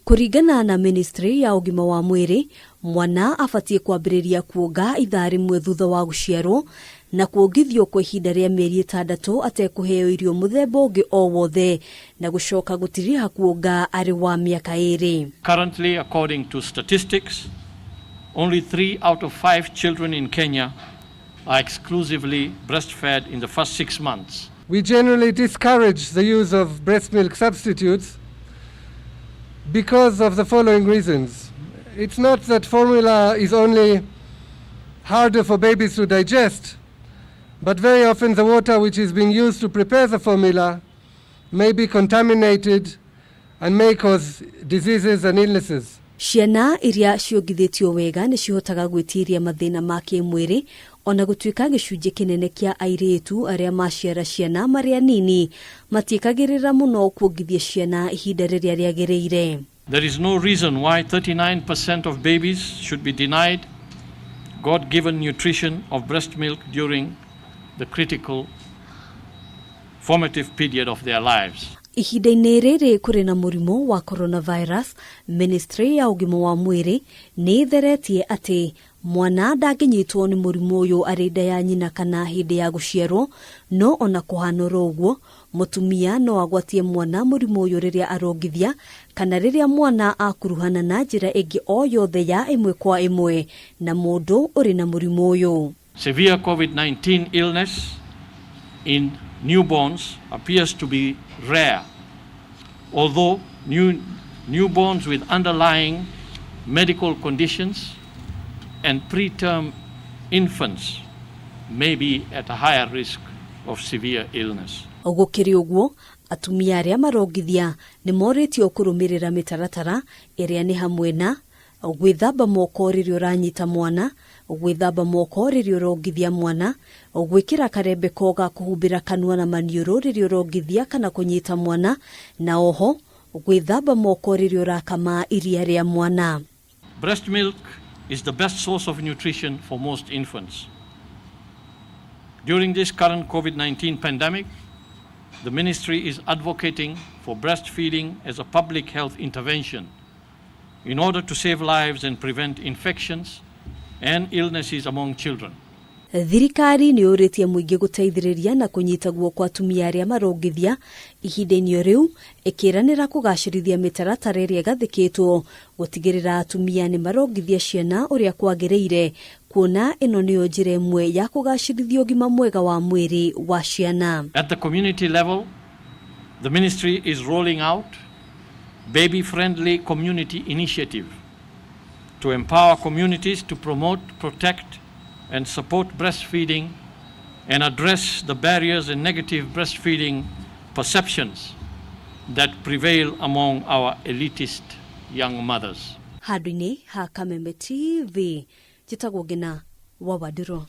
Kuringana na ministry ya ugima wa mwiri, mwana afatie kwambiriria kuonga ithaa rimwe thutha wa guciarwo na kuongithio kwa ihinda ria mieri 6 atekuheo irio muthemba ungi o wothe na gucoka gutiriha kuonga ari wa miaka 2. Currently, according to statistics, only 3 out of 5 children in Kenya are exclusively breastfed in the first 6 months. We generally discourage the use of breast milk substitutes because of the following reasons. It's not that formula is only harder for babies to digest, but very often the water which is being used to prepare the formula may be contaminated and may cause diseases and illnesses. Ciana iria ciongithitio wega ni cihotaga gwitiria mathina ma kimwiri ona gutuika gicunje kinene kia airitu aria maciara ciana maria nini matiikagirira muno kuongithia ciana ihinda riria riagiriire. There is no reason why 39% of babies should be denied God-given nutrition of breast milk during the critical formative period of their lives. Ihinda-inĩ rĩrĩ kũrĩ na mũrimũ wa coronavirus, ministry ya ugima wa mwĩrĩ nĩ theretie atĩ mwana ndangĩnyitwo nĩ mũrimũ ũyũ arĩ nda ya nyina kana hĩndĩ ya gũciarwo, no ona kũhana ũguo mũtumia no agwatie mwana mũrimũ ũyũ rĩrĩa arongithia kana rĩrĩa mwana akuruhana na njĩra ĩngĩ o yothe ya ĩmwe kwa ĩmwe na mũndũ ũrĩ na mũrimũ ũyũ. Severe COVID-19 illness in newborns appears to be rare, although newborns with underlying medical conditions and preterm infants may be at a higher risk of severe illness. Gukiri uguo, atumia aria marongithia ni moritio kurumirira mitaratara iria ni hamwe na gwithamba moko ririo ranyita mwana, gwithamba moko ririo rongithia mwana, gwikira karembeko ga kuhumbira kanua na maniuru ririo rongithia kana kunyita mwana, na oho gwithamba moko ririo rakama iria ria mwana. Breast milk is the best source of nutrition for most infants. During this current COVID-19 pandemic, the ministry is advocating for breastfeeding as a public health intervention in order to save lives and prevent infections and illnesses among children. Thirikari ni uritie muingi guteithiriria na kunyita guoko atumia aria marongithia ihinda-inĩ riu ikiranira kugacirithia mitaratara iria gathikitwo gutigirira atumia ni marongithia ciana uria kwagiriire, kuona ino niyo njira imwe ya kugacirithia ugima mwega wa mwiri wa ciana. At the community level, the ministry is rolling out baby-friendly community initiative to empower communities to promote, protect, and support breastfeeding and address the barriers and negative breastfeeding perceptions that prevail among our elitist young mothers. Hadwini ha Kameme TV, jitagwo Gina wa Wadiro.